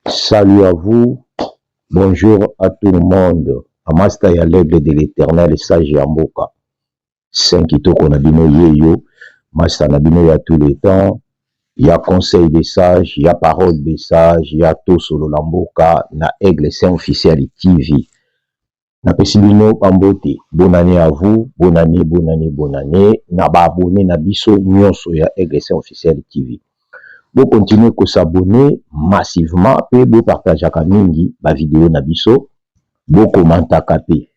Salut à vous, bonjour à tout le monde. Amasta ya l'aigle de l'éternel, sage Yamboka. Sankito konabino yeyo, Masta nabino ya tous les temps. Il y a conseil des sages, il y a parole des sages, il y a tout solo lamboka, na aigle saint officiel TV. Na pesibino pambote, bonne année à vous, bonne année, bonne année, bonne année. Na ba abonné na biso nyonso ya aigle saint officiel TV. Vous continuez à s'abonner massivement et vous partagez mingi ma vidéo na biso. Vous commentez capé.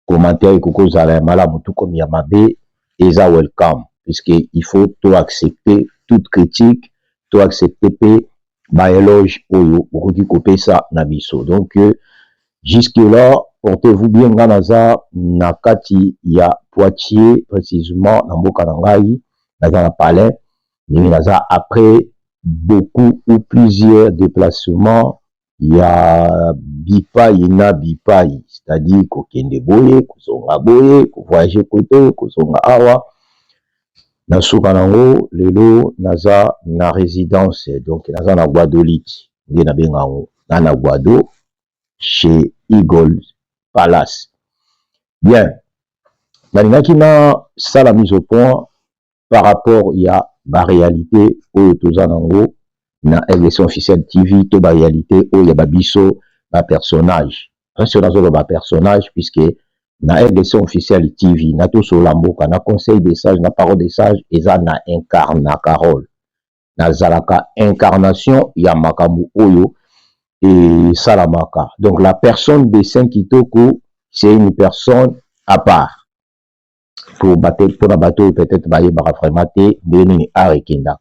Commentaire koko zala malamu tout comme yamabe eza welcome puisque il faut tout accepter toute critique, tout accepter ba éloge oyo okoki kopesa ça na biso. Donc jusque là portez-vous bien nganaza nakati ya Poitiers précisément na mboka na ngai na palais ni naza après beaucoup ou plusieurs déplacements, il y a bipai na bipai, c'est-à-dire kokende boye, kozonga boye, voyager kote, kozonga awa. Na suka nango lelo naza na résidence, donc naza na Guadeloupe, nde na bengango, na Guado chez Eagle Palace. Bien. Nalingaki na ça la mise au point par rapport il y a la réalité oyo toza nango na élection officielle TV to ba réalité oyo ya babiso ba personnage nazo ba personnage puisque na élection officielle TV na to so lamboka na conseil des sages na parole des sages eza na incarna Carole na zalaka incarnation ya makambo oyo et salamaka. Donc la personne de Saint Kitoko c'est une personne à part. Pour la bateau peut-être bailler barafremate ni arekinda.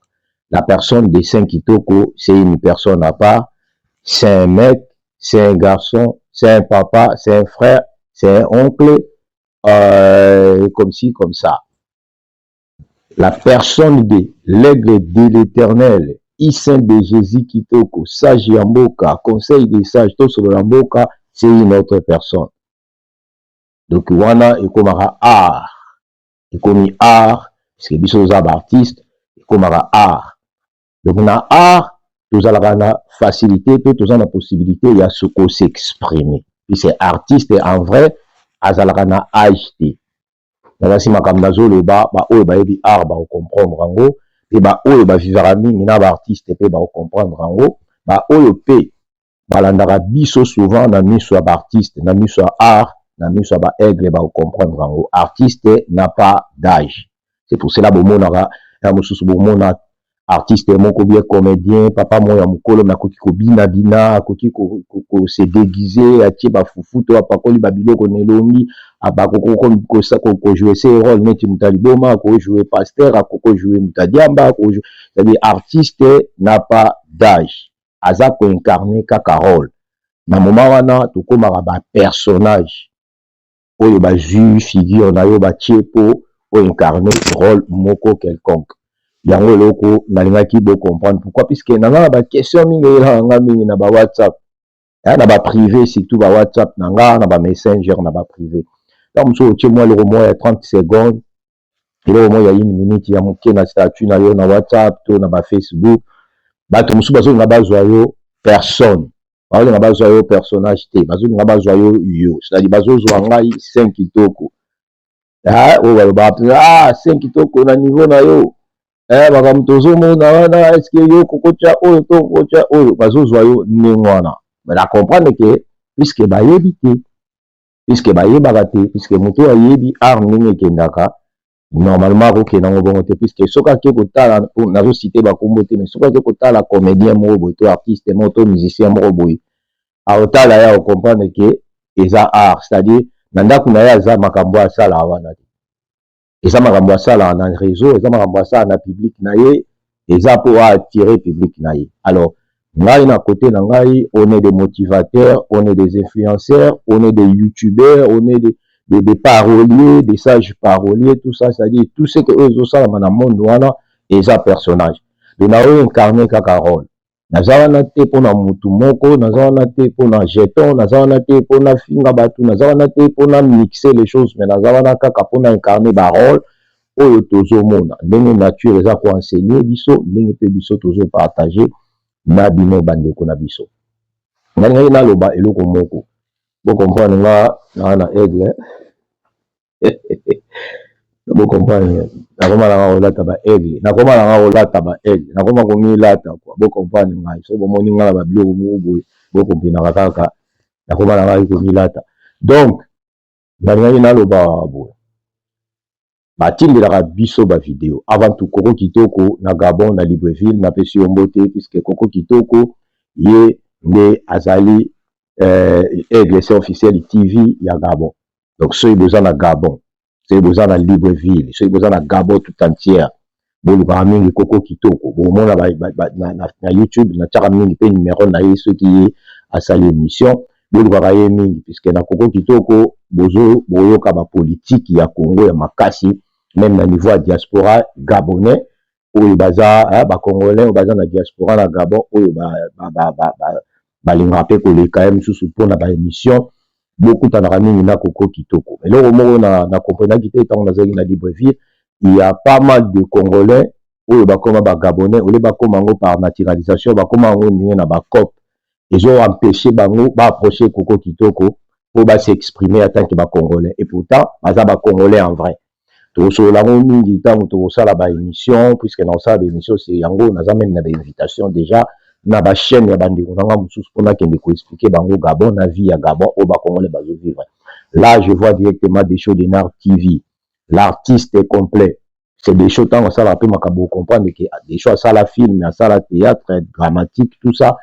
La personne de Saint Kitoko c'est une personne à part, c'est un mec, c'est un garçon, c'est un papa, c'est un frère, c'est un oncle, comme ci comme ça. La personne de l'aigle de l'éternel, Saint de Jésus Kitoko, sage Yamboka, conseil des sages, tout sur Yamboka, c'est une autre personne. Donc wana ekomara art. Et comme art, parce que biso za artiste, comme art. Donc on a art, tous la facilité, tous la possibilité, il y a ce qu'on s'exprimer. Puis c'est artiste en vrai, azalana acheté. Donc si ma kamnazo le ba o ba yebi art ba comprendre rango, et ba o ba vivre mingi na ba artiste pe ba comprendre rango, ba o pe balandara biso souvent na miso ba artiste, na miso art. Na miso ba aigle ba comprendre ngo artiste n'a pas d'âge. C'est pour cela bomonaka ya mususu bomona artiste moko bien comédien papa moya mukolo na koki ko bina bina koki ko se déguiser atie ba fufu to apakoli ba biloko nelongi abako ko sa ko jouer ses rôles neti mutaliboma ko jouer pasteur ko jouer mutadiamba ko jouer, c'est-à-dire artiste n'a pas d'âge. Aza ko incarner kaka rôle. Na moment wana to komaka ba personnage oyo ba ju figure na yo ba tiepo o incarner rôle moko quelconque. Yango loko nalingaki bo comprendre pourquoi puisque nanga ba question mingi nga mingi na ba WhatsApp. Na ba privé surtout ba WhatsApp nanga na ba Messenger na ba privé. Donc so tie moi le romo ya 30 secondes. Le romo ya 1 minute ya moke na statut na yo na WhatsApp to na ba Facebook. Ba to musu bazo nga bazwa yo personne. Bazo nga bazwa yo personnage te, bazo nga bazwa yo, c'est-à-dire bazo zwa ngai 5 kitoko. Cinq kitoko na niveau na yo. Bakamutozo mona wana est-ce que yo kokocha oyo to kokocha oyo bazo zwa yo nengwana. Mais la comprendre que puisque bayebi te, puisque bayebaka te, puisque moto ayebi art ndenge kendaka. Normalement ko na ngobongo te puisque soka ke kotala nazo citer ba kombo te mais soka ke kotala comédien moko boy to artiste moko to musicien moko boy a otala ya comprendre que eza art, c'est-à-dire nanda kuna ya za makambo asala wana te eza makambo asala na réseau eza makambo asala na public na ye eza pour attirer public na ye. Alors ngai na côté na ngai on est des motivateurs, on est des influenceurs, on est des youtubeurs, on est des paroliers, des sages paroliers, tout ça, c'est-à-dire tout ce que eux ont ça dans le monde, voilà, et ça personnage. De n'a incarné kaka rôle. Nazawana te pona mutu moko, nazawana te pona jeton, nazawana te pona finga batu, nazawana te pona mixer les choses, mais nazawana kaka pona incarner ba rôle, oyo tozo mona. Ndenge nature eza ko enseigner biso, ndenge pe biso tozo partager, na bino bandeko na biso. Ngai na loba eloko moko. Vous comprenez na aigle. Vous comprenez. Na koma na olata ba aigle. Na koma na olata ba aigle. Na koma komi lata quoi. Vous comprenez ngai. So bo moni ngala ba biloko moko boye. Vous comprenez kaka. Na koma na komi lata. Donc ngai na loba boye. Batindelaka biso ba vidéo avant tout Koko Kitoko na Gabon na Libreville na pesi mbote puisque Koko Kitoko ye nde azali aigle officiel TV ya Gabon. Donc ceux besoin na Gabon, ceux besoin na Libreville, ceux besoin na Gabon tout entière. Bon le mingi Koko Kitoko, bon mona na YouTube na tchaka mingi pe numéro na ye ceux qui a sali émission. Bon le mingi puisque na Koko Kitoko bozo boyoka ba politique ya Congo ya makasi. Même na niveau à diaspora gabonais ou baza ba congolais ou baza na diaspora na Gabon ou ba lingape ko le quand même sous pour na ba émission beaucoup en rami na Koko Kitoko. Et là au moment na comprendre qui était na zaki na Libreville, il y a pas mal de congolais ou ba comme ba gabonais ou les ba comme par naturalisation ba comme on na ba cop. Ils ont empêché bango ba approcher Koko Kitoko pour ba s'exprimer en tant que ba congolais et pourtant baza ba congolais en vrai. Tout la mingi tango to sala ba émission puisque na sala émission c'est yango na même na invitation déjà na ba chaîne ya bandi on nga mususu pona kende ko expliquer bango Gabon na vie ya Gabon au ba congolais bazo vivre. Là je vois directement des shows de Nard TV. L'artiste est complet. C'est des shows tango sala pe makabo comprendre que des shows à la film, à la théâtre, dramatique tout ça.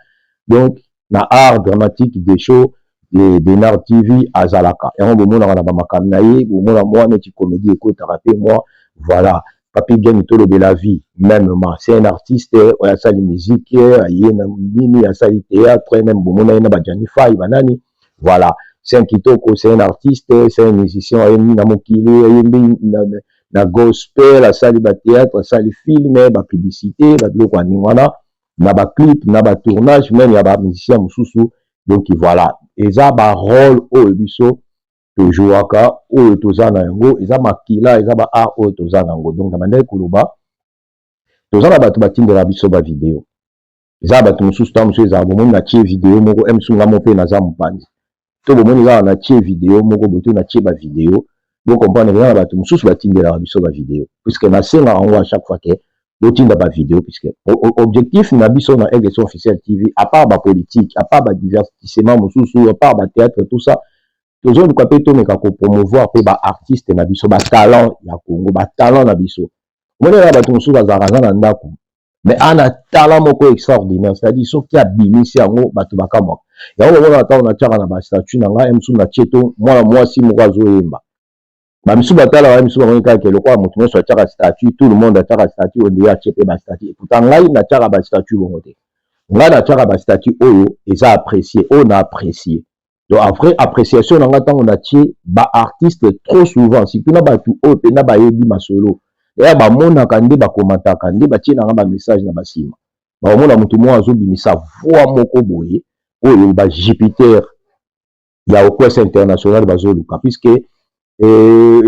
Donc na art dramatique des shows de Nard TV à Zalaka. Et on va na ba makamnaye, on va moi net comédie écoute rapper moi voilà. Papi gagne tout le la vie même moi c'est un artiste il a sa musique il y a sa théâtre même bon na ba Janifa banani voilà c'est un kitoko c'est un artiste c'est un musicien na mokili na gospel a sa théâtre sa film ba publicité ba biloko ani wana na ba clip na ba tournage même il y a ba musicien mususu donc voilà et ça ba rôle au biso toujours aka o tozana yango eza makila eza ba art o tozana yango donc na manière kuluba tozana batu batindela biso ba vidéo eza batu mususu ta mususu eza bomoni na tie vidéo moko emsunga mo pe na za mpanzi to bomoni za na tie vidéo moko boto na tie ba vidéo bo comprendre na batu mususu batindela biso ba vidéo puisque na senga yango à chaque fois que botinda ba vidéo puisque objectif na biso na élection officielle TV à part ba politique à part ba divertissement mususu à part ba théâtre tout ça toujours du côté to meka ko promouvoir pe ba artiste na biso ba talent ya Congo ba talent na biso mona na batu mususu bazaka na ndako mais ana talent moko extraordinaire c'est-à-dire soki abimisi yango batu bakamwa yango mona ta on tchaka na ba statut na nga emsu na cheto mwana mwasi moko azoyemba ba misu batala ba misu bango kaka le kwa mutu nyonso atchaka statut tout le monde atchaka statut on dit a chepe ba statut et pourtant ngai na tchaka ba statut bongo te ngai na tchaka ba statut oyo eza apprécié on a apprécié. Donc après appréciation on a on a tie ba artiste trop souvent si tu na ba tu o pe na ba yebi masolo et ba mona kande ba commenta kande ba tie na ba message na ba sima ba mona mutu mo azo bimisa voix moko boye oyo ba Jupiter ya request international bazo luka puisque boye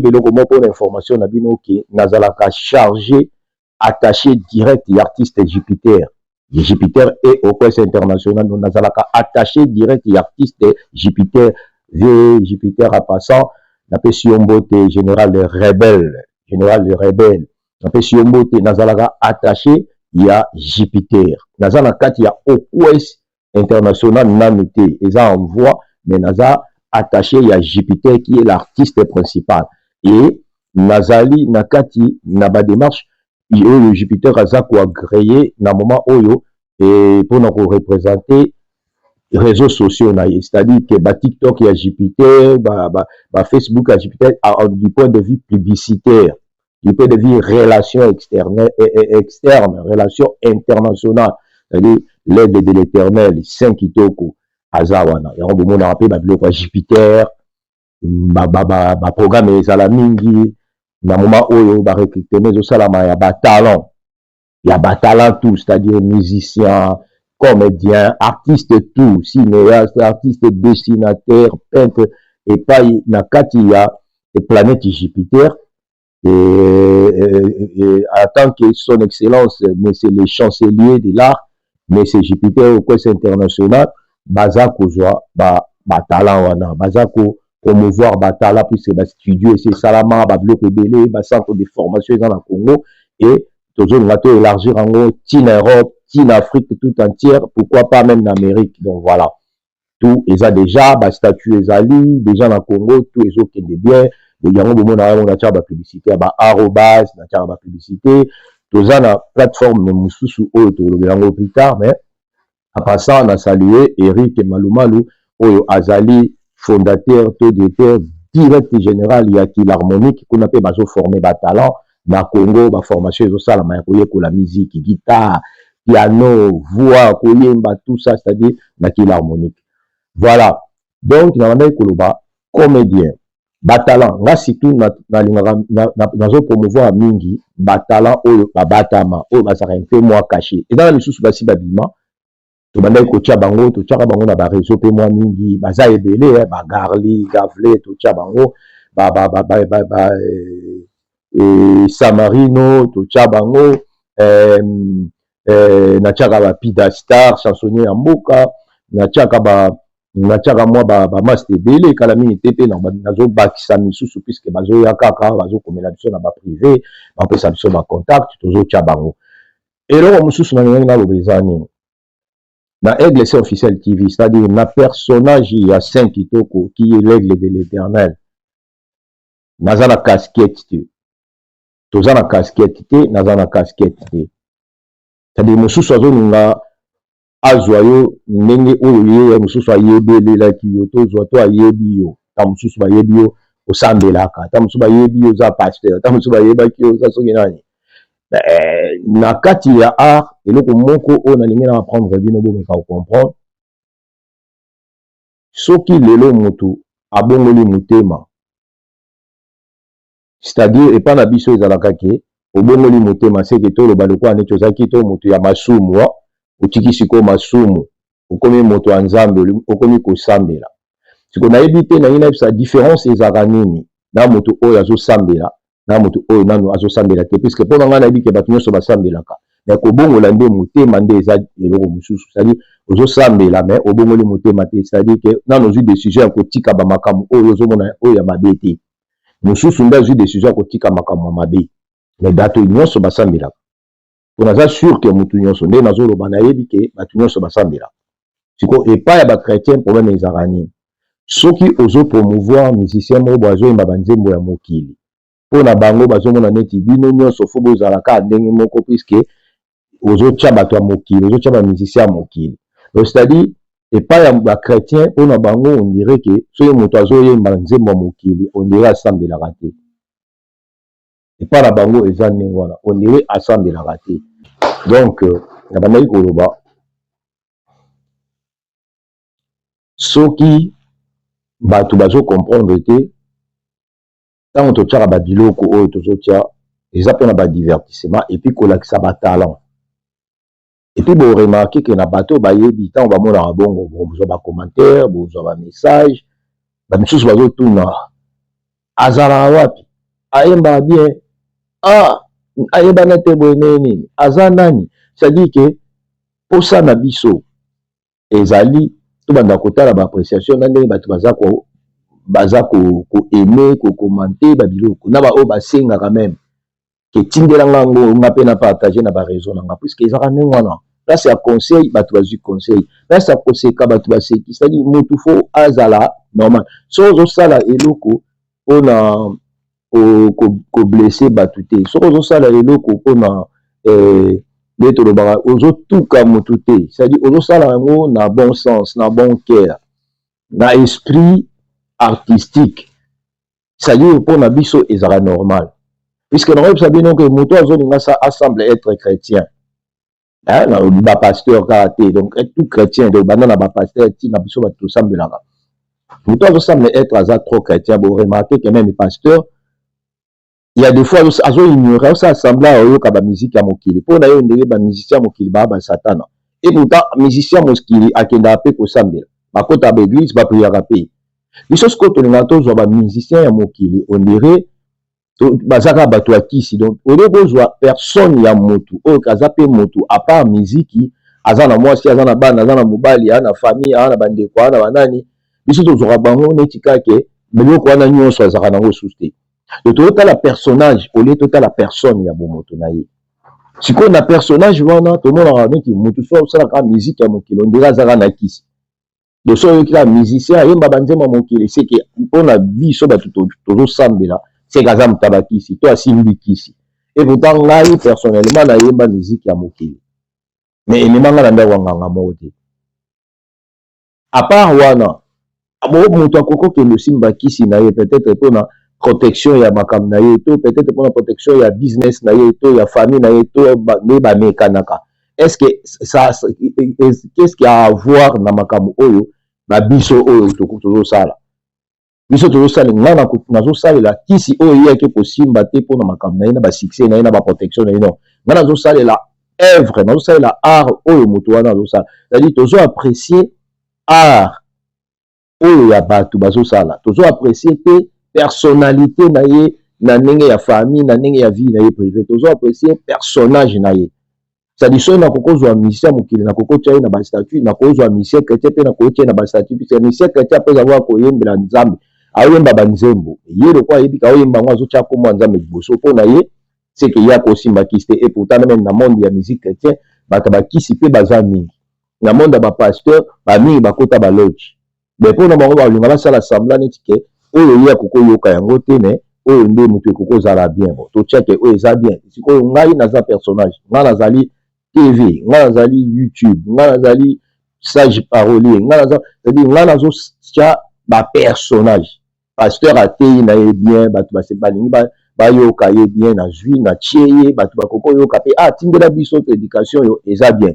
beloko moko pour information na bino ki nazalaka chargé attaché direct l'artiste Jupiter. Jupiter et au Quest international, nous avons attaché direct l'artiste Jupiter, Jupiter à passant, la Siombote, général rebelle, la Siombote, nous avons attaché, il y a Jupiter. Nous avons il y a au Quest international, nous avons noté, ils envoient, mais nous avons attaché, il y a Jupiter qui est l'artiste principal. Et Nazali, Nakati, Naba démarche, le Jupiter a agréé na moment oyo et pour nous représenter les réseaux sociaux c'est-à-dire que ba TikTok il y a Jupiter ba Facebook il y a Jupiter du point de vue publicitaire du point de vue relation externe relation internationale c'est-à-dire l'aide de l'Éternel Saint Kitoko azawana ya on mona rappel ba biloko Jupiter ba programme ezala mingi na moment oyo ba recrutement zo salama ya ba talent tout c'est-à-dire musicien comédien artiste tout cinéaste artiste dessinateur peintre et pas na kati ya planète Jupiter et en tant que son excellence mais c'est le chancelier de l'art mais c'est Jupiter au quest international baza kozwa talent wana baza ko promouvoir talent puisque ba studio et c'est salama ba bloc belé ba centre de formation dans le Congo et toujours on va élargir en gros tin Europe, tin Afrique tout entière, pourquoi pas même en Amérique. Donc voilà. Tout ils a déjà ba statut ezali déjà dans le Congo tout les autres qui est bien il y a un moment on a tia ba publicité ba arrobas na tia ba publicité tous na plateforme mususu oyo to le plus tard mais à part ça on a salué Eric Malumalu oyo azali fondateur taux directeur direct général il y a qui l'harmonique qu'on appelle bazo former ba talent na Congo ba formation zo sala ma ko la musique guitare piano voix koyemba tout ça c'est-à-dire na qui l'harmonique. Voilà. Donc, dans la koloba, comédien, batalan, nga situ na zo promouvoir mingi, batalan oyo batama, oyo basara fait moi caché. Et dans les sous basi babima, to bandai ko tia bango, to tia bango na ba réseau pe moi mingi, baza ebele, ba garli, gavle, to tia bango, Samarino, to tia bango, na tia ba Pida Star, chansonnier en Mboka, na tia moi ba master belé kala mini tete na zo bakisa misusu puisque bazo ya kaka bazo komela biso na ba privé ba pesa biso ba contact tozo tia bango et là mususu na ngenga lobezani na Aigle c'est officiel TV c'est-à-dire na personnage ya Saint Kitoko qui est l'aigle de l'Éternel naza na casquette toza na casquette te naza na casquette te c'est-à-dire mususu azoninga azoyo ndenge oyo ye mususu ayebelelaki yo tozwa to ayebi yo ta mususu bayebi yo osambelaka ta mususu bayebi yo za pasteur ta mususu bayebaki yo za soki nani na kati ya art eloko moko oyo nalingi na apprendre bino bomeka comprendre soki lelo moto abongoli motema c'est-à-dire epa na biso ezalaka ke obongoli motema seke toloba lokwa neti ozalaki to moto ya masumu utiki siko masumu ukomi moto ya nzambe ukomi kosambela siko nayebi te nayi na différence ezaka nini na moto oyo azosambela na moto oyo nanu azosambela te puisque mpona ngai nayebi ke bato nyonso basambelaka me kobongola nde motema nde eza eloko mosusu c'est-à-dire ozosambela me obongoli motema te c'est-à-dire ke nanu ozwi décision ya kotika bamakambo oyo ozomona oyo ya mabe te mosusu nde azwi décision ya kotika makambo ya mabe me bato nyonso basambelaka on a sûr que mutu nyonso nde nazoloba nayebi ke bato nyonso basambela siko epai ya bakretien problème ezaka nini soki ozo promouvoir musicien moko azoyemba banzembo ya mokili mpona bango bazomona neti bino nyonso fo bozalaka ndenge moko puiske ozotia bato ya mokili ozotia bamusicien ya mokili donc c'est-à-dire epai ya bakretien mpona bango on dirait ke soki moto azoyemba nzembo ya mokili on dirait asambelaka te epai na bango eza ndenge wana on dirait asambelaka te. Donc, na bandaki koloba soki bato bazo comprendre te tango totiaka babiloko oyo tozotia eza mpona badivertissement et puis kolakisa batalent et puis boremarke ke na bato bayebi ntango bamonaka bongo bozwa bacommentaire bozwa bamessage bamisusu bazotuna azalaka wapi ayembaka bien ayebana te boye nini aza nani c'est-à-dire ke posa na biso ezali tobanda kotala baappréciation na ndenge bato baza koaime kokomante babiloko na baoyo basengaka même ke tindelanga ngo nga mpe na partage na bareseau na nga puisque ezaka ndenge wana place ya conseil bato bazwi conseil place ya koseka bato baseki c'est-à-dire motu fo azala normal so ozosala eloko mpona ko blesser bato te soki ozosala eloko mpona nde tolobaka ozotuka motu te c'est-à-dire ozosala yango na bon sens na bon cœur na esprit artistique c'est-à-dire mpona biso ezala normal puisque nakoyebisa bino ke moto azolinga sa assemble être chrétien bapasteur kaka te donc être tout chrétien donc banda na bapasteur ntina biso bato tosambelaka moto azosemble être aza trop chrétien boremarke ke même pasteur il y a des fois azo ignorer ça assemblée oyoka ba musique ya mokili po na yo ndenge ba musicien ya mokili ba satana et pourtant musicien mokili akenda pe ko sambela bakota ba église ba prière pe biso ce que tolinga tozwa ba musicien ya mokili on dirait bazaka bato akisi donc on débozwa personne ya motu oyo kaza pe motu à part musique azana mwasi azana bana azana mobali ana famille ana bandeko ana banani biso tozwaka bango neti kake biloko wana nyonso azalaka nango susu te. Donc totala personnage au lieu totala personne ya bomoto na ye. Sikoyo na personnage wana tomonaka neti motu so osalaka musique ya mokili ondira azalaka na kisi. Donc so oyokila musicien ayemba banzembo ya mokili seke mpona biso bato tozosambela seke aza moto abakisi to asimbi kisi. Et pourtant ngai personnellement nayemba musique ya mokili. Mais ememanga na ndako nganga moko te. À part wana moto akokokende osimba kisi na ye peut-être mpona protection ya makambo na ye to peut-être mpona protection ya business na ye to ya famille na ye to bamekanaka. Est-ce que ça qu'est-ce qu'il y a à voir na makambo oyo ba biso oyo tozosala? Biso tozosala nga nazosalela kisi oyo yeke kosimba te mpona makambo na ye na basuccès na ye na baprotection na ye non. Nga nazosalela œuvre nazosalela art oyo moto wana azosala. C'est-à-dire tozo apprécier art oyo ya bato bazosala. Tozo apprécier te personnalité na ye na ndenge ya famille na ndenge ya vie na ye privé. Tozo apprécier personnage na ye. C'est-à-dire so na kokozwa musicien mokili na kokotia ye na ba statut na kozwa musicien chrétien pe na kotia na ba statut puisque musicien chrétien après avoir koyembela nzambe ayemba banzembo ye lokwa ayebika oyemba ngo azotia komwa nzambe liboso mpona ye c'est que ya kosimba kisi te. Et pourtant même na monde ya musique chrétien bato bakisi pe baza mingi na monde ya bapasteur bamingi bakota baloge mais mpona bango balinga basala semblant neti ke oyo ye akokoyoka yango te mais oyo nde moto ekokozala bien bon totiake oyo eza bien sikoyo ngai naza personnage ngai nazali TV ngai nazali YouTube ngai nazali sage parolier ngai naza c'est-à-dire ngai nazotia bapersonnage pasteur atei na ye bien bato balingi bayoka ye bien na zwi na tie ye bato bakokoyoka mpe atindela biso prédication oyo eza bien.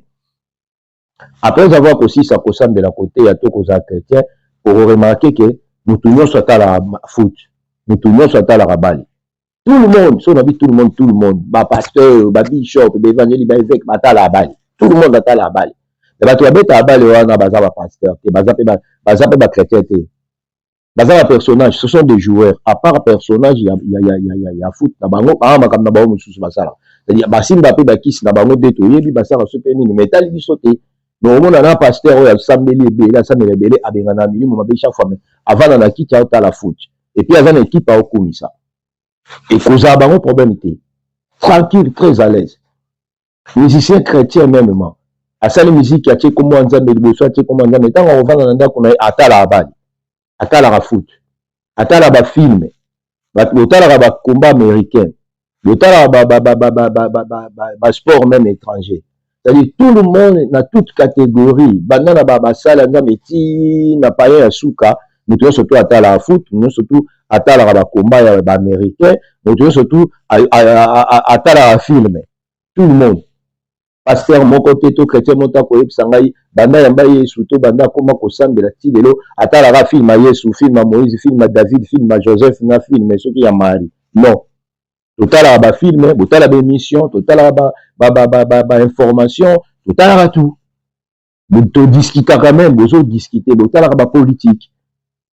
Après avoir kosisa kosambela kote ya to kozala chrétien okoremarke ke motu nyonso atalaka foot motu nyonso atalaka bale. Tout le monde, si on habite tout le monde, ba pasteur, ba bishop, ba évangéliste, ba évêque, batala à balle. Tout le monde batala à balle. Mais ba tu habites à balle, on a baza ba pasteur, baza pe ba chrétien, baza ba personnage. Ce sont des joueurs. À part personnage, il y a foot. Na bango, comme na bango mususu basala. C'est-à-dire, ba simba pe ba kisi na bango deto, yebi basala supeni ni metal bisote. Mais au monde na pasteur, il y a sambeli belé, sambeli belé, abengana mili, mo mabe chaque fois. Avant na kiti à la foot. Et puis avant l'équipe à okumisa. Et cause à un problème, tranquille, très à l'aise. Musicien chrétien même, à ça la musique qui a été comme on zambé, le soir, comme on zambé, tant on va dans l'endroit qu'on a atala à bali, atala à foot, atala à film, l'otala à combat américain, l'otala à sport même étranger. C'est-à-dire tout le monde, dans toute catégorie, banana baba sala, n'ameti, n'a pas eu un souka, nous surtout atala à foot, nous surtout atala ba combat ya ba américain mais surtout atala à film tout le monde pasteur mon côté to chrétien monta ko yebisa ngai banda yamba Yesu to banda koma ko sambela ti lelo atala ga film ya Yesu film ya Moïse film ya David film ya Joseph na film soki ya Marie non totala ba film totala ba émission totala ba information totala tout to discuter quand même bozo discuter totala ba politique.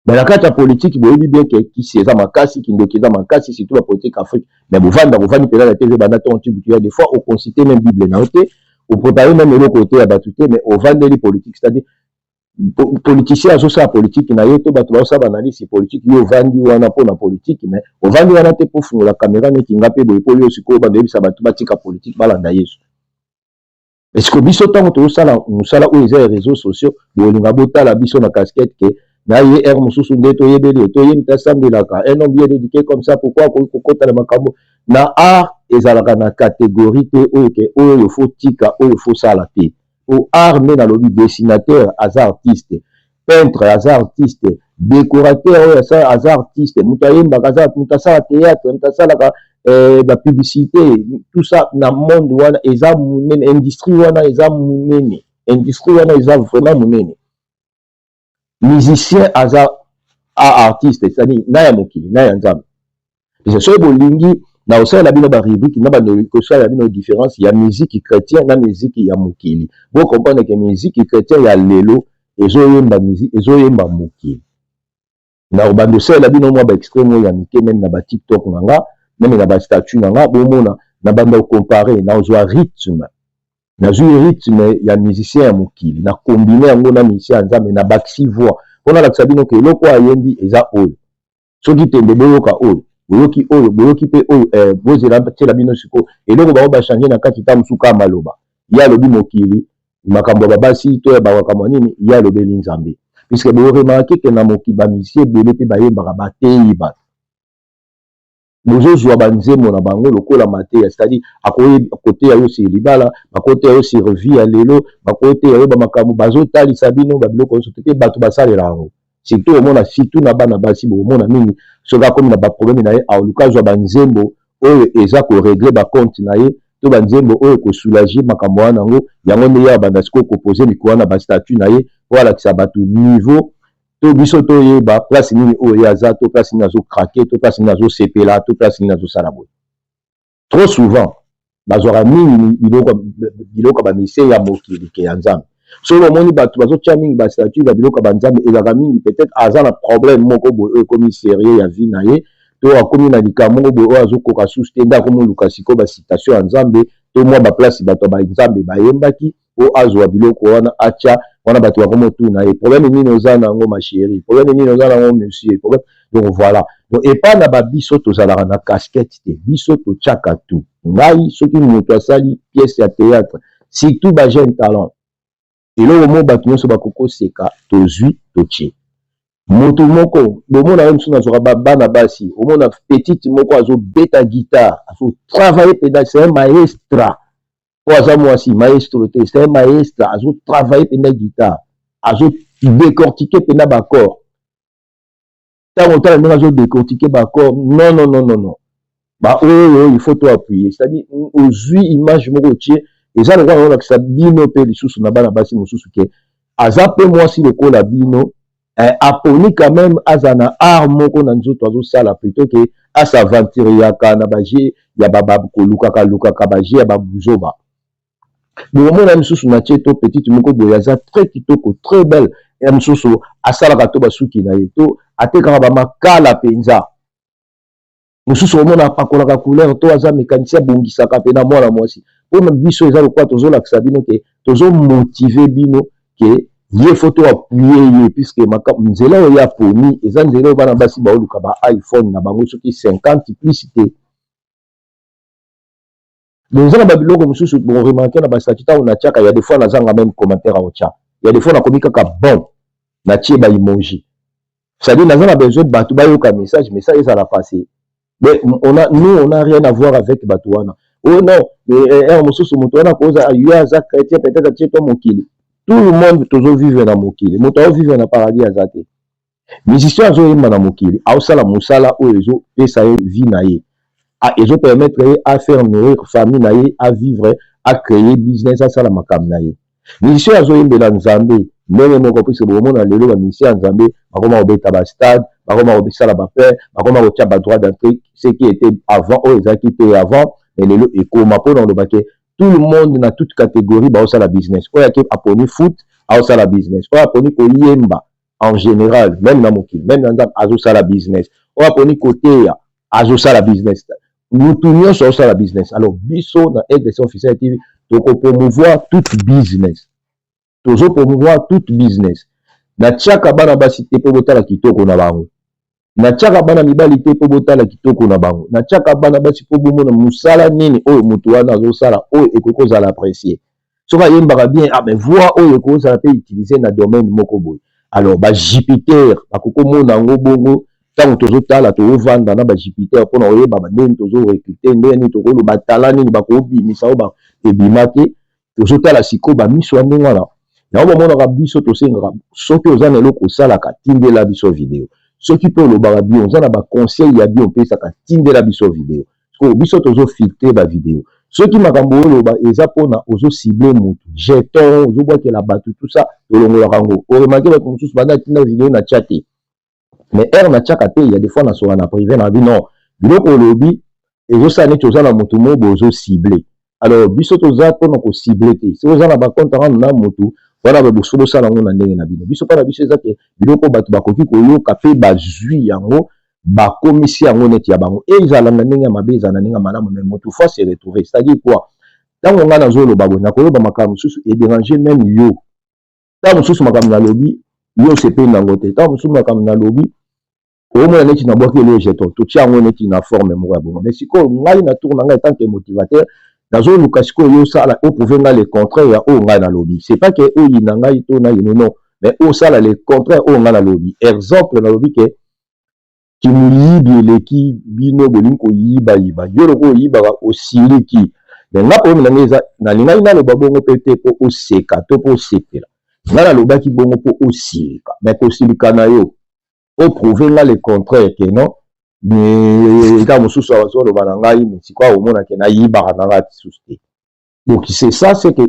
Mais la carte politique, vous voyez bien qui c'est ça, ma casse, qui est ma casse, c'est tout la politique afrique. Mais vous vendez la TV, des fois, on considère même Bible, vous préparez même le côté à battuté, mais on vend les politiques. C'est-à-dire, politiciens, à ça, politique, n'a pas de ça, analyse politique, ils vendent, ou on a pour la politique, mais on vend, on a pour la caméra, mais qui n'a pas de polio, c'est quoi, ça va tout bâtir la politique, balanda yesu. Est-ce que biso tant que nous sala où les réseaux sociaux, où on a bota la biso na casquette que na ye er mususu ndeto yebeli to yemta sambelaka un homme bien dédié comme ça pourquoi ko kota la makambo na art ezalaka na catégorie te oyo faut tika oyo faut sala te au art mais na lobby dessinateur as artiste peintre as artiste décorateur oyo as artiste mutayemba kaza mutasala théâtre mutasala la publicité tout ça na monde wana eza munene industrie wana eza munene industrie wana eza vraiment munene. Musicien à artiste, c'est-à-dire naya mokili naya nzambe. C'est ça bolingi na osala la bino ba rubrique na ba nokosala la bino différence ya musique chrétien na musique ya mokili. Vous comprenez que musique chrétien ya lelo ezoyemba musique ezoyemba mokili. Na obando sala la bino mo ba extrême ya mike même na ba TikTok nanga, même na ba statut nanga bomona na banda comparer na ozwa rythme. nazwi rythme ya musicien ya mokili na combine yango na musicien ya nzambe na bakisi voix mpona lakisa bino ke eloko ayembi eza oyo soki tembe boyoka oyo boyoki oyo boyoki mpe oyo bozela tiela bino sikoyo eloko bango bachange na kati ta mosuku ya maloba ye alobi mokili makambo ya babasi to ya bamakambo ya nini ye alobeli nzambe puisque boremarke ke na mokili bamisien ebele mpe bayembaka bateyi bato bozozwa banzembo na bango lokola mateya c'est-à-dire akoteya yo sur libala bakoteya yo sur vie ya lelo bakoteya yo bamakambo bazotalisa bino babiloko nyonso te bato basalela yango surtout omona surtout na bana basi bomona mingi soki akomi na baproblème na ye aoluka azwa banzembo oyo eza koregle bacompte na ye to banzembo oyo kosoulage makambo wana yango nde ye abanda sikoyo kopose likolo na bastatut na ye po alakisa bato niveau to biso toyeba place nini oyo ye aza to place nini azokrake to place nini azosepela to place nini azosala boye trop souvent bazwaka mingi biloko bamisie ya mokili ke ya nzambe soki omoni bato bazotya mingi bastatut babiloko banzambe ezalaka mingi peut-être aza na problème moko boye oyo ekomi sérieux ya vie na ye to akomi na likambo moko boye oyo azokoka susu te nde akomoluka sikoyo basitation ya nzambe to mwa baplace bato ya banzambe bayembaki o azwa biloko wana atya wana bato bakomotuna ye problème nini oza nango ma chérie problème nini oza nango monsieur problème donc voilà donc epa na babiso tozalaka na casquette te biso totyaka tu ngai soki moto asali pièce ya théâtre surtout bajeune talent eloko mo bato nyonso bakokoseka tozwi totie moto moko bomona ye mosusu nazwaka bana basi omona petite moko azobeta guitare azotravaille peda c'est un maestra po aza mwasi maestro te c'est un maestre azotravaille penda guitare azodécortique penda baccord ntango otala ndenge azodécortique baccord non baoyo il faut to appuyer c'est-à-dire ozwi image moko otie eza lokola olakisa bino mpe lisusu na bana basi mosusu ke aza mpe mwasi lokola bino aponi quand même aza na art moko na nzoto azosala plutôt ke asaventuriaka na baje ya kolukaka baje ya babuzoba bomona misusu na tie to petite moko boye aza très kitoko très belle ya misusu asalaka to basuki na ye to atekaka bamakala mpenza mosusu omona apakolaka couleur to aza mécanicien abongisaka mpe na mwana mwasi mpona biso eza lokola tozolakisa bino ke tozomotive bino ke ye fo to appuye ye puisque nzela oyo ya poni eza nzela oyo bana basi baoluka ba iphone na bango soki 50 plus te donc eza na babiloko mosusu boremarke na bastatut ntango natiaka ya des fois nazanga même commentaire aotya ya des fois nakomi kaka bon natie baemoji c'est-à-dire naza na besoin de bato bayoka message ezala passé mais nous on a rien à voir avec bato wana oh non mosusu moto wana koza yo aza chrétien peut-être atie to mokili tout le monde tozovivre na mokili moto aovivre na paradis aza te musicien azoyemba na mokili aosala mosala oyo ezopesa ye vie na ye ezopermettre à faire nourrir famille na ye à vivre à créer business asala makambo na ye musicien azoyembela nzambe ndenge moko puisque bomona lelo bamusicien ya nzambe bakoma kobeta bastade bakoma kobisala bapere bakoma kotya badroit d'entrée ce qui était avant oyo ezalaki te avant mais lelo ekoma mpona olobake tout le monde na toute catégorie baosala business oyo ake aponi foot aosala business oyo aponi koyemba en général même na mokili même na nzambe azosala business oyo aponi koteya azosala business mutu nyonso aosala business alors biso na RDC officiel TV tokopromouvoir toute business tozopromouvoir toute business natiaka bana basi te mpo botala kitoko na bango natiaka bana mibali te mpo botala kitoko na bango natiaka bana basi mpo bomona mosala nini oyo motu wana azosala oyo ekoki kozala apprécié soki ayembaka bien mais voix oyo ekoki kozala mpe utiliser na domaine moko boye alors bajupiter bakokomona yango bongo ntango tozotala tozovanda na bajupiter mpona oyeba bandeni tozorecrute ndenge nini tokoloba batala nini bakobimisa oyo ebima te tozotala sikoyo bamiso ya ndenge wana yango bamonaka biso tosengaka soki oza na eloko osalaka tindela biso video soki mpe olobaka bio oza na baconseil ya bio opesaka tindela biso video sikoyo biso tozofiltre bavideo soki makambo oloba eza mpona ozocible motu jeton ozobwakela bato tout ça tolongolaka yango oremake bato mosusu banda tinda video na tia te mais ere natiaka te ya des fois nasoka na privé na bi non biloko olobi ezosala neti oza na motu mo bo ozocible alors biso toza mpona kocible te soki oza na bacompte rendre na motu wana baboso bosala yango na ndenge na bino biso mpona biso eza ke biloko bato bakoki koyoka mpe bazwi yango bakomisi yango neti ya bango ezala na ndenge ya mabe ezala na ndenge ya malamu mais motu fois se retrouver c'est-à-dire quoi Tango nga nazoloba boye nakoloba makambo mosusu edéranger même yo. Tango mosusu makambo nalobi yo sepeli nango te. Tango mosusu makambo nalobi omona neti nabwaki eloko jeton totia yango neti na forme moko ya bongo. Mais sikoyo ngai na tour na ngai tant que motivateur nazoluka sikoyo yo sala oprouver nga le contraire ya oyo ngai nalobi. C'est pas que oyo na ngai to na yino non, mais oyo sala le contraire oyo ngai nalobi. Exemple nalobi ke kimuyibi eleki bino bolingi koyiba yo loko oyibaka osiliki. Mais nga oyo na ngeza na lingai naloba bongo pete po oseka to po sepela. Nga nalobaki bongo po osilika. Mais kosilika na yo oprouver nga le contraire que non. Mais quand mosusu azoloba na ngai mais sikwa omona ke na yibaka na ngai tisuste. Donc c'est ça, c'est que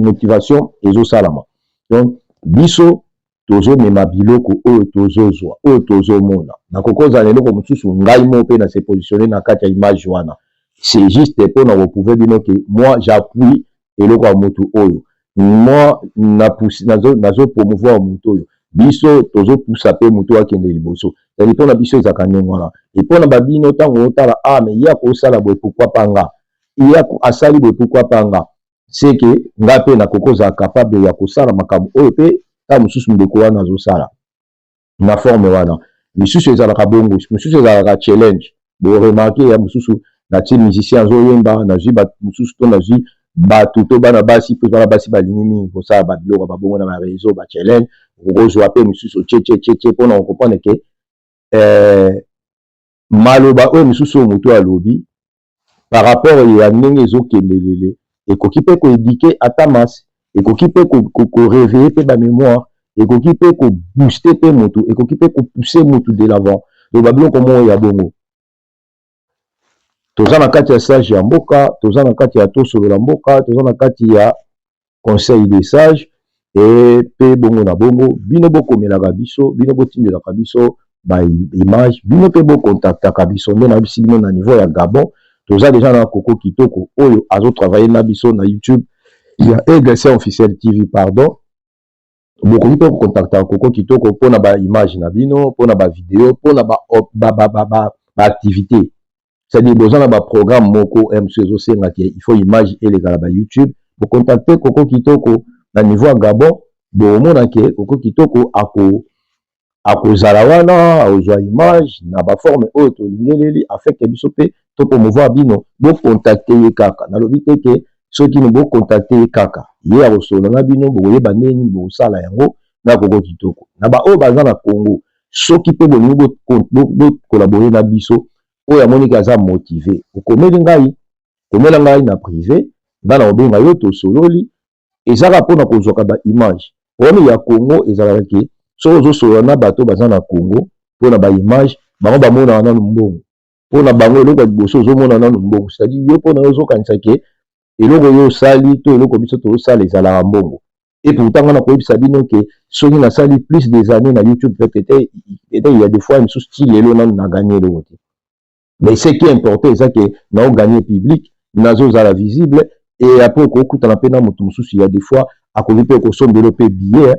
motivation ezosalama. Donc biso tozo mema biloko oyo tozozwa oyo tozomona nakokoza leloko mosusu ngai mo pe na se positionner na kati ya image wana. C'est juste pour na reprouver bino que moi j'appuie eloko ya motu oyo, moi na pousse nazo promouvoir motu oyo, biso tozo poussa pe motu akende liboso. C'est pour na biso ezaka ndengwana et pour na babino tango otala ah mais ya ko sala boye pourquoi pas nga ya ko asali boye pourquoi pas nga, c'est que nga pe na kokoza capable ya ko sala makambo oyo pe ta mosusu ndeko wana azosala na forme wana. Misusu ezalaka bongo, misusu ezalaka challenge. Bo remarquer ya mosusu na ti musicien azoyemba na zwi ba mosusu to na zwi bato to bana basi pe bana basi balingi mingi kosala babiloko babongo na bareseau ba challenge okozwa pe mosusu tche mpona okomprendre ke maloba oyo mosusu oyo moto alobi par rapport ya ndenge ezokendelele ekoki mpe koédike ata masi, ekoki mpe koréveille mpe bamémoire, ekoki mpe kobooste mpe motu, ekoki mpe kopousse motu de l'avant. Donc babiloko moko ya bongo toza na kati ya sage ya mboka, toza na kati ya tosolola mboka, toza na kati ya conseil des sages et pe bongo na bongo bino bokomelaka biso, bino botindelaka biso ba image, bino pe bokontaktaka biso nde na bisi bino na niveau ya Gabon. Toza déjà na Koko Kitoko oyo azo travailler na biso na YouTube ya EGC officiel TV pardon. Bokoki pe kokontakta Koko Kitoko pona ba image na bino, pona ba vidéo, pona ba activité. C'est-à-dire besoin na programme moko M2 senga ke il faut image et les ba YouTube. Pour contacter Koko Kitoko na niveau à Gabon, bo mona ke Koko Kitoko ako zalawana ozwa image na ba forme oyo to lingeleli afin que biso pe to promouvoir bino bo contacter ye kaka. Na lobi te ke soki ne bo contacter ye kaka. Ye a solo na bino bo yeba neni bo sala yango na Koko Kitoko. Na ba oyo baza na Congo, soki pe bo collaborer na biso oyo amoni kaza motivé okomeli ngai komela ngai na privé bana obenga yo to sololi ezaka pona kozwaka ba image oyo ya Congo ezalaka ke so ozo solola na bato baza na Congo pona ba image bango bamona na mbongo pona bango eloko liboso ozomona na mbongo, c'est-à-dire yo pona ozo kanisa ke eloko yo sali to eloko biso to sala ezalaka mbongo. Et pourtant on a koyebisa bino ke soki na sali plus des années na YouTube peut-être il y a des fois une style elo na gagner le côté. Mais ce qui est important, c'est que nous avons gagné public, nous avons la visible, et après, on a la peine à mon il y a des fois, à cause de consommer de billets,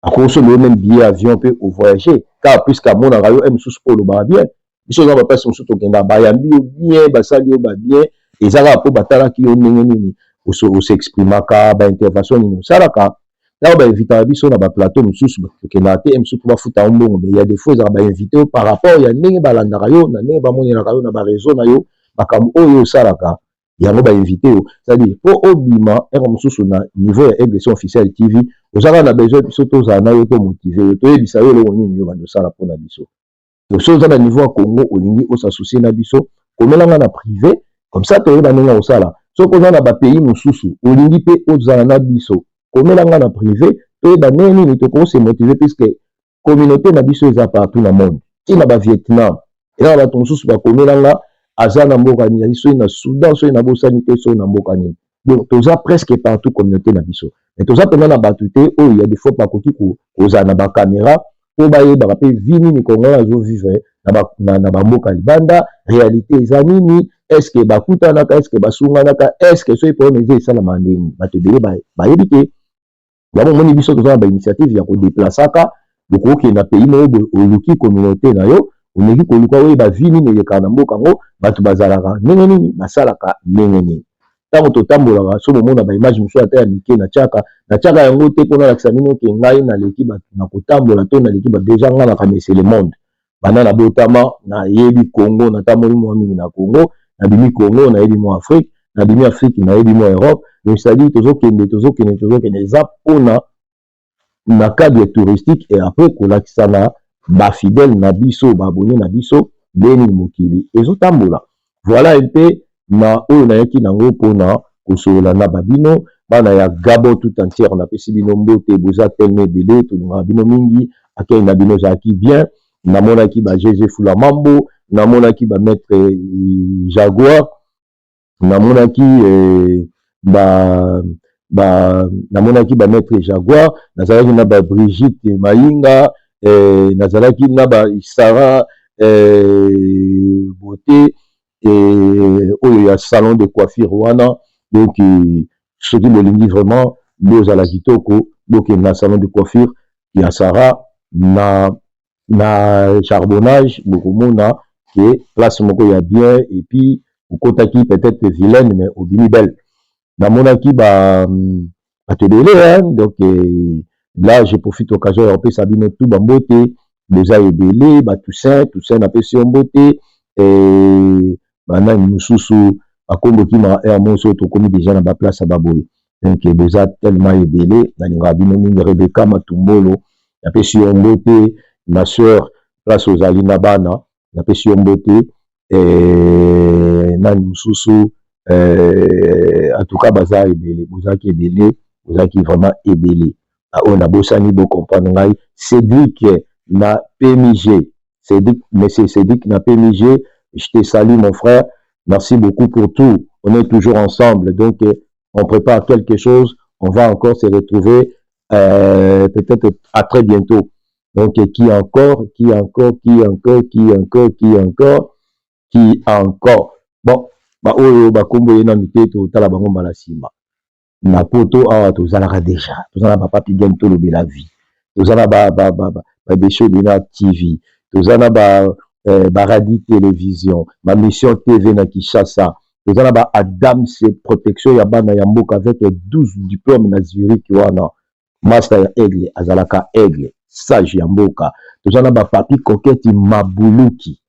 à consommer même billets avion pour voyager, car puisqu'à mon arayo, M. sous pour le bar bien, ils sont dans la personne sous ton kenda, bayambi bien, basali bien, et ça va pour batala qui ont nini, ou s'exprimer, ba intervention, nous salaka. Là, on va inviter à biso na ba plateau mosusu ke na te mosusu ba futa mbongo, mais il y a des fois on va inviter par rapport ya ndenge balandaka yo na ndenge bamonelaka yo na ba réseau na yo makambo oyo salaka yango ba inviter yo, c'est-à-dire po obima ero mosusu na niveau ya EGC officiel TV ozaka na besoin biso tozala na yo to motiver yo to yebisa yo eloko nini yo bando sala pona biso. Donc so oza na niveau ya Congo olingi osasoucier na biso komelanga na privé comme ça to yeba ndenge osala. So koza na ba pays mosusu olingi pe ozala na biso komelanga na privé to ba neni ni to ko se motiver puisque communauté na biso eza partout na monde. Ti na ba Vietnam et là ba tonsusu ba komelanga azana mboka ni so na Soudan so na bosani te so na mboka ni. Donc toza presque partout communauté na biso. Mais toza pena na batuté oh il y a des fois pas koki ko oza na ba caméra po ba yeba pe vini ni Congo azo vivre na ba mboka libanda réalité eza nini. Est-ce que bakuta naka, est-ce que basunga naka, est-ce que so ipo meze sala mandeni batebele ba yebite yabo moni biso toza ba initiative ya ko déplaçaka boko ke na pays mo oluki communauté na yo oneki ko luka we ba vini ne ka na mboka ngo batu bazalaka ndenge nini basalaka ndenge nini. tango totambolaka so bomona ba image mosusu ata ya mike na tiaka yango te mpona lakisa bino ke ngai naleki bato na kotambola to naleki bato deja ngai nakamese le monde banda na botama nayebi Congo natamboli mwa mingi na Congo nabimi Congo nayebi mwa Afrique nabimi Afrique nayebi mwa Europe donc c'est-à-dire tozokende eza mpona na cadre touristique et après kolakisa na bafidèle na biso baabonné na biso beni mokili ezotambola voilà un peu na oyo nayaki nango mpona kosolola na babino bana ya Gabon tout entière napesi bino mbote boza tellement ebele tolingaka bino mingi akei na bino ezalaki bien namonaki ba GG Fula Mambo namonaki ba maître Jaguar namonaki namonaki ba maître Jaguar nazalaki na ba Brigitte Mayinga nazalaki na ba Sarah beauté oyo ya salon de coiffure wana donc soki bolingi vraiment bozala kitoko bokende na salon de coiffure ya Sarah na charbonnage bokomona ke place moko ya bien et puis okotaki peut-être vilaine mais obimi belle namonaki bato ebele donc là je profite occasion ya kopesa bino tout bambote déjà ebele batoussaint napesi yo mbote banani mosusu akomboki na air moso tokomi déjà na baplace ya baboye donc boza tellement ebele nalingaka bino mingi Rebecca Matumbolo napesi yo mbote ma soeur place ozali na bana napesi yo mbote nani mosusu en tout cas baza ebele bozalaki ebele bozalaki vraiment ebele oyo nabosani bocomprendre ngai Cédric na PMG monsieur Cédric na PMG je te salue mon frère merci beaucoup pour tout on est toujours ensemble donc on prépare quelque chose on va encore se retrouver peut-être à très bientôt donc qui encore bon oyo bakombo ye na miteto tala bango mbala nsima na poto awa tozalaka déjà tozala bapapi bien tolobela vie tozala babesho dena TV tozala baradi télévision bamission TV na Kinshasa tozala ba Adams protection ya bana ya mboka avec 12 diplômes na Zurich wana master ya aigle azalaka aigle sage ya mboka tozala bapapi koketi mabuluki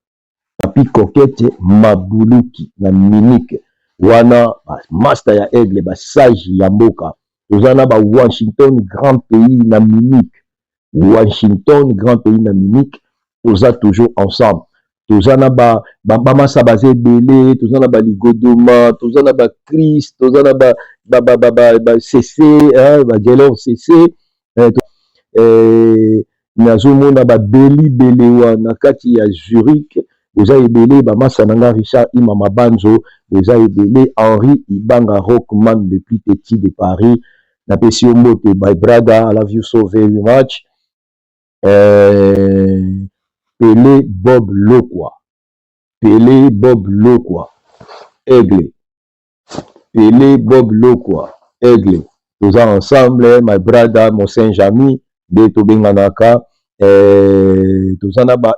papi kokete mabuluki na Munich wana master ya aigle sage ya mboka tozana ba Washington grand pays na Munich Washington grand pays na Munich toza toujours ensemble tozana ba masa bazé belé tozana ba ligodoma tozana ba Chris tozana ba CC ba gelon CC nazomona ba beli belé wana kati ya Zurich vous avez belé Bamasa Nanga Richard Imama Banzo, vous avez belé Henri Ibanga Rockman le plus petit de Paris, na Pesio Mote by Brother, I love you so very much. Pelé Bob Lokwa, Aigle, Pelé Bob Lokwa, Aigle, tous ensemble, my brother, mon Saint-Jamy, de Tobenganaka. Tozana ba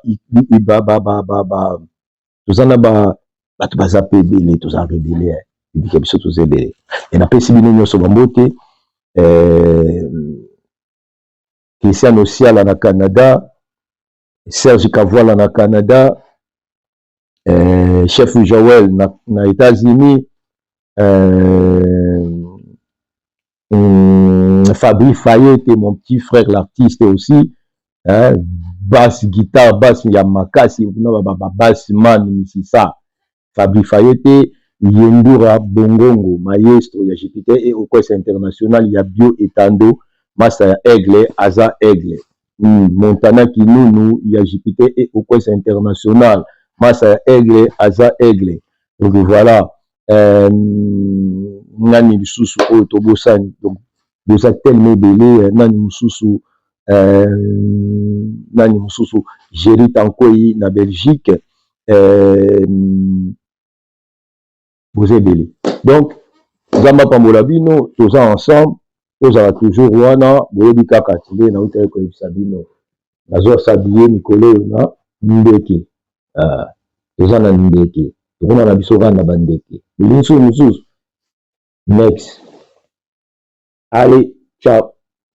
tozana ba bato baza pebele tozana pebele ebike biso tozebele et na pesi bino nyonso bambote Christian Osiala na Canada Serge Kavoila na Canada Chef Joël na États-Unis Fabri Fayette mon petit frère l'artiste aussi basse guitare basse ya makasi basse man misisa Fabri Fayette Yendura Bongongo maestro ya Jupiter et au cours international ya Bio Etando master ya Aigle Aza Aigle Montana Kinunu ya Jupiter et au cours international master ya Aigle Aza Aigle donc voilà nani lisusu oyo tobosani donc boza tellement belé nani mususu nani mususu Géry Tankoyi na Belgique vous êtes belé donc Zamba Pambola bino toza ensemble tozala toujours wana boyebi kaka tile na utali koyebisa bino nazo sabiye mikolo na ndeke toza na ndeke tokona na biso vanda bandeke linso mususu Next. Allez, ciao.